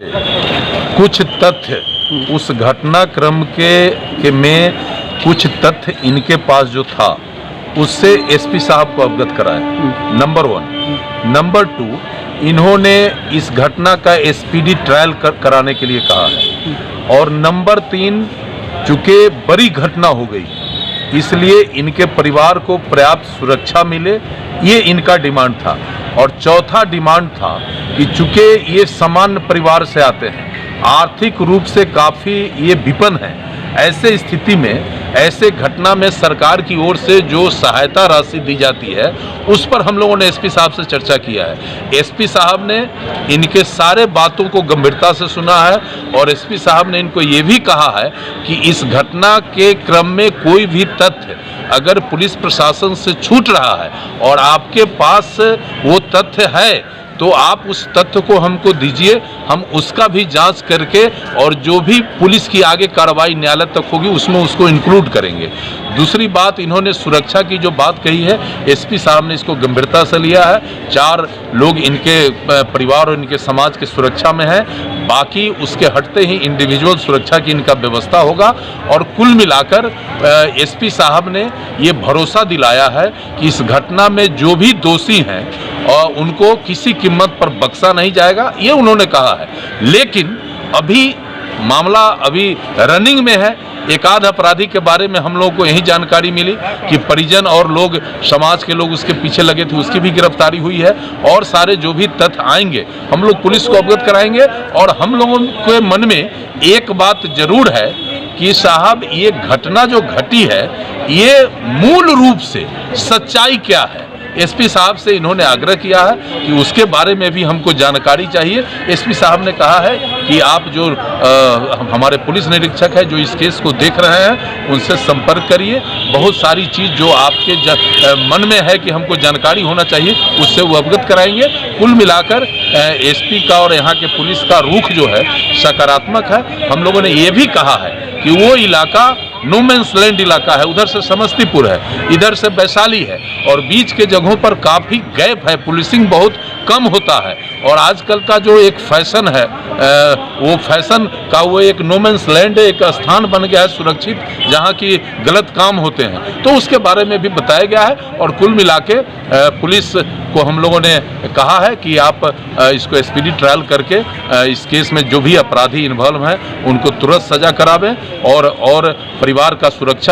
कुछ तथ्य उस घटनाक्रम में कुछ तथ्य इनके पास जो था उससे एसपी साहब को अवगत कराया, नंबर 1। नंबर 2, इन्होंने इस घटना का एसपीडी ट्रायल कराने के लिए कहा है। और नंबर 3, चूंकि बड़ी घटना हो गई इसलिए इनके परिवार को पर्याप्त सुरक्षा मिले, ये इनका डिमांड था। और चौथा डिमांड था कि चूंकि ये सामान्य परिवार से आते हैं, आर्थिक रूप से काफ़ी ये विपन्न है, ऐसे स्थिति में ऐसे घटना में सरकार की ओर से जो सहायता राशि दी जाती है उस पर हम लोगों ने एसपी साहब से चर्चा किया है। एसपी साहब ने इनके सारे बातों को गंभीरता से सुना है और एसपी साहब ने इनको ये भी कहा है कि इस घटना के क्रम में कोई भी तथ्य अगर पुलिस प्रशासन से छूट रहा है और आपके पास वो तथ्य है तो आप उस तथ्य को हमको दीजिए, हम उसका भी जांच करके और जो भी पुलिस की आगे कार्रवाई न्यायालय तक होगी उसमें उसको इंक्लूड करेंगे। दूसरी बात, इन्होंने सुरक्षा की जो बात कही है, एसपी साहब ने इसको गंभीरता से लिया है। 4 लोग इनके परिवार और इनके समाज की सुरक्षा में है, बाकी उसके हटते ही इंडिविजुअल सुरक्षा की इनका व्यवस्था होगा। और कुल मिलाकर एसपी साहब ने ये भरोसा दिलाया है कि इस घटना में जो भी दोषी हैं और उनको किसी कीमत पर बख्शा नहीं जाएगा, ये उन्होंने कहा है। लेकिन अभी मामला रनिंग में है। एक आध अपराधी के बारे में हम लोगों को यही जानकारी मिली कि परिजन और लोग, समाज के लोग उसके पीछे लगे थे, उसकी भी गिरफ्तारी हुई है। और सारे जो भी तथ्य आएंगे हम लोग पुलिस को अवगत कराएंगे। और हम लोगों के मन में एक बात जरूर है कि साहब, ये घटना जो घटी है ये मूल रूप से सच्चाई क्या है, एसपी साहब से इन्होंने आग्रह किया है कि उसके बारे में भी हमको जानकारी चाहिए। एसपी साहब ने कहा है कि आप जो हमारे पुलिस निरीक्षक है जो इस केस को देख रहे हैं उनसे संपर्क करिए। बहुत सारी चीज़ जो आपके मन में है कि हमको जानकारी होना चाहिए उससे वो अवगत कराएंगे। कुल मिलाकर एसपी का और यहाँ के पुलिस का रुख जो है सकारात्मक है। हम लोगों ने ये भी कहा है कि वो इलाका नो मैंस लैंड इलाका है, उधर से समस्तीपुर है, इधर से वैशाली है और बीच के जगहों पर काफ़ी गैप है, पुलिसिंग बहुत कम होता है। और आजकल का जो एक फैशन है वो फैशन का वो एक नो मैंस लैंड एक स्थान बन गया है सुरक्षित, जहाँ की गलत काम होते हैं, तो उसके बारे में भी बताया गया है। और कुल मिला के पुलिस को हम लोगों ने कहा है कि आप इसको एसपीडी ट्रायल करके इस केस में जो भी अपराधी इन्वॉल्व हैं उनको तुरंत सजा करावें और परिवार का सुरक्षा